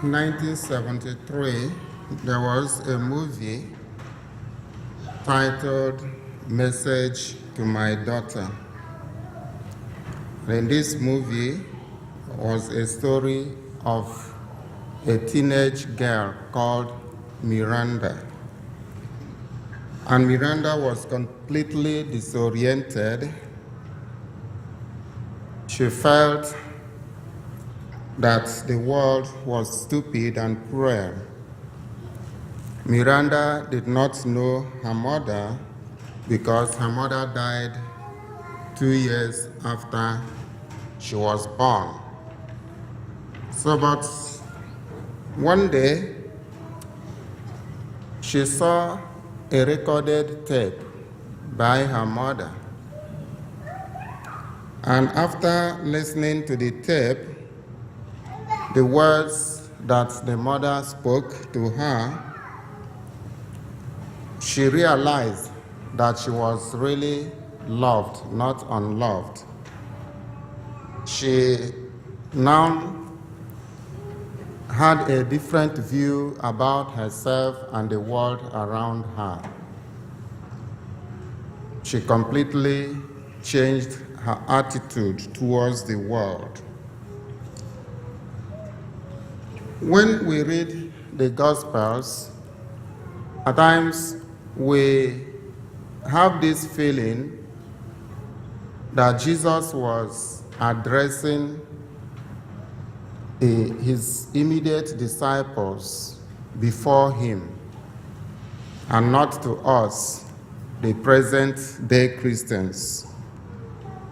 1973, there was a movie titled Message to My Daughter. In this movie was a story of a teenage girl called Miranda. And Miranda was completely disoriented. She felt that the world was stupid and cruel. Miranda did not know her mother because her mother died 2 years after she was born. But one day, she saw a recorded tape by her mother. And after listening to the tape, the words that the mother spoke to her, she realized that she was really loved, not unloved. She now had a different view about herself and the world around her. She completely changed her attitude towards the world. When we read the Gospels, at times we have this feeling that Jesus was addressing his immediate disciples before him and not to us, the present-day Christians.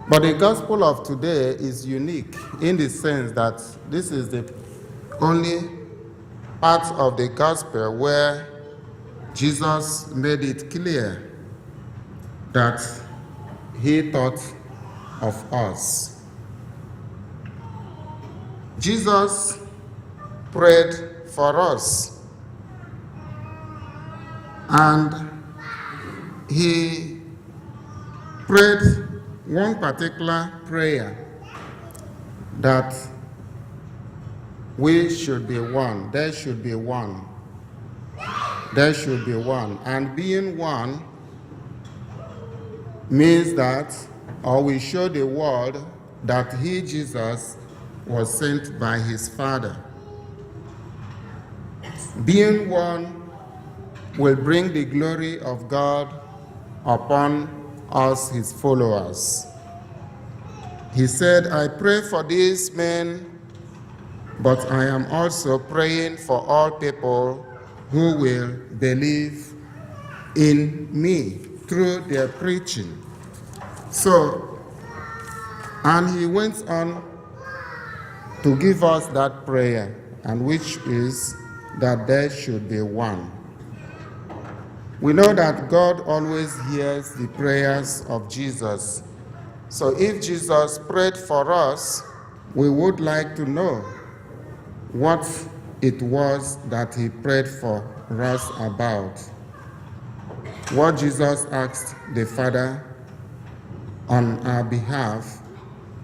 But the gospel of today is unique in the sense that this is the only part of the gospel where Jesus made it clear that he thought of us. Jesus prayed for us, and he prayed one particular prayer that we should be one, there should be one, there should be one. And being one means that, or we show the world that he, Jesus, was sent by his Father. Being one will bring the glory of God upon us, his followers. He said, I pray for these men, but I am also praying for all people who will believe in me through their preaching. And he went on to give us that prayer, and which is that there should be one. We know that God always hears the prayers of Jesus. So if Jesus prayed for us, we would like to know what it was that he prayed for us about. What Jesus asked the Father on our behalf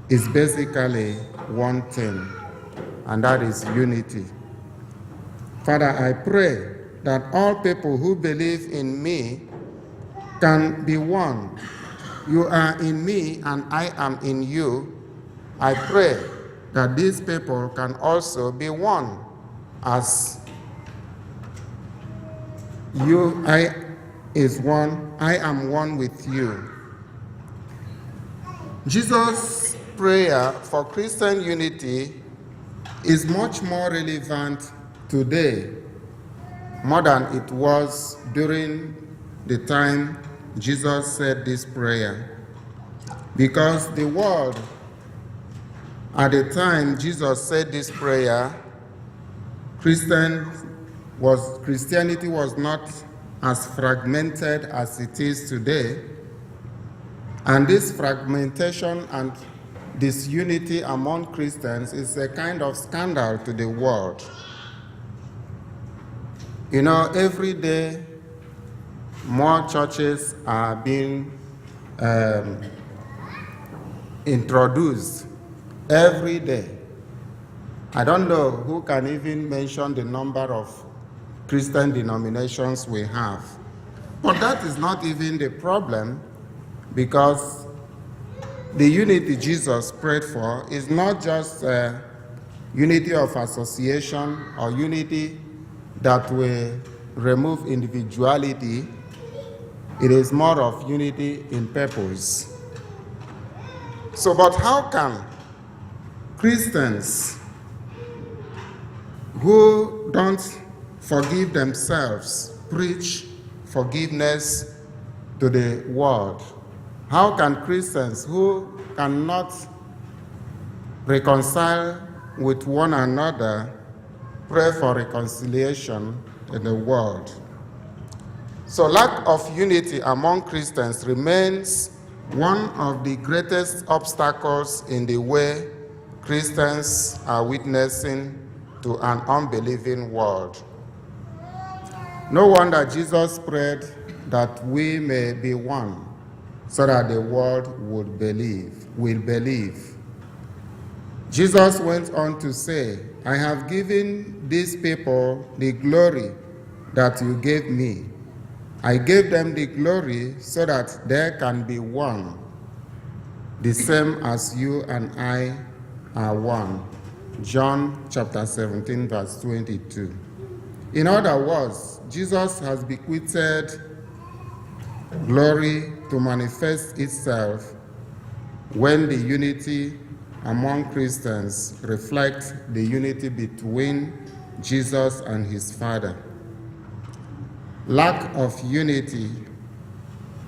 is basically one thing, and that is unity. Father, I pray that all people who believe in me can be one. You are in me and I am in you. I pray that these people can also be one, as you, I is one, I am one with you. Jesus' prayer for Christian unity is much more relevant today, more than it was during the time Jesus said this prayer. Because the world, at the time Jesus said this prayer, Christianity was not as fragmented as it is today. And this fragmentation and disunity among Christians is a kind of scandal to the world. You know, every day more churches are being introduced every day. I don't know who can even mention the number of Christian denominations we have. But that is not even the problem, because the unity Jesus prayed for is not just unity of association or unity that will remove individuality. It is more of unity in purpose. So, but how can Christians who don't forgive themselves preach forgiveness to the world? How can Christians who cannot reconcile with one another pray for reconciliation in the world? So lack of unity among Christians remains one of the greatest obstacles in the way Christians are witnessing to an unbelieving world. No wonder Jesus prayed that we may be one, so that the world will believe. Jesus went on to say, I have given these people the glory that you gave me. I gave them the glory so that there can be one, the same as you and I are one. John chapter 17, verse 22. In other words, Jesus has bequeathed glory to manifest itself when the unity among Christians reflects the unity between Jesus and his Father. Lack of unity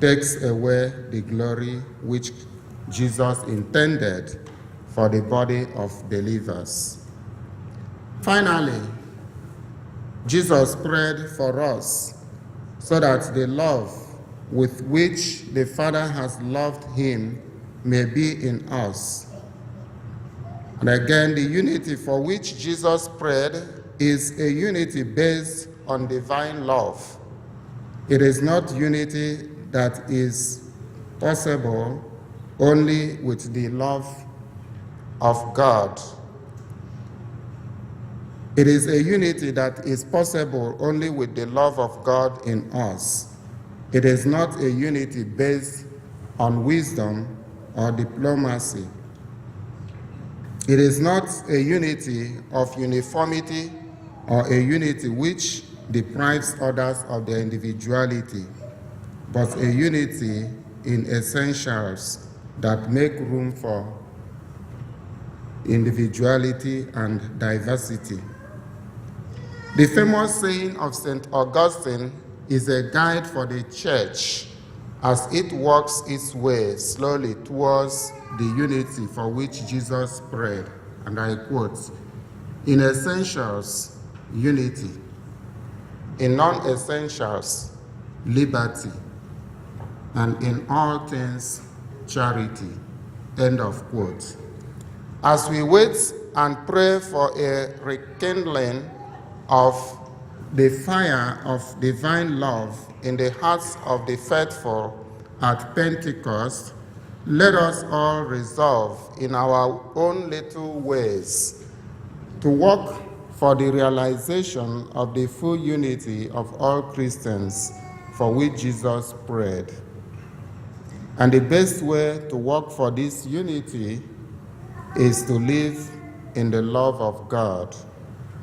takes away the glory which Jesus intended for the body of believers. Finally, Jesus prayed for us so that the love with which the Father has loved him may be in us. And again, the unity for which Jesus prayed is a unity based on divine love. It is not unity that is possible only with the love of God. It is a unity that is possible only with the love of God in us. It is not a unity based on wisdom or diplomacy. It is not a unity of uniformity or a unity which deprives others of their individuality, but a unity in essentials that make room for individuality and diversity. The famous saying of St. Augustine is a guide for the church as it works its way slowly towards the unity for which Jesus prayed. And I quote, in essentials, unity. In non-essentials, liberty. And in all things, charity. End of quote. As we wait and pray for a rekindling of the fire of divine love in the hearts of the faithful at Pentecost, let us all resolve in our own little ways to work for the realization of the full unity of all Christians for which Jesus prayed. And the best way to work for this unity is to live in the love of God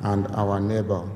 and our neighbor.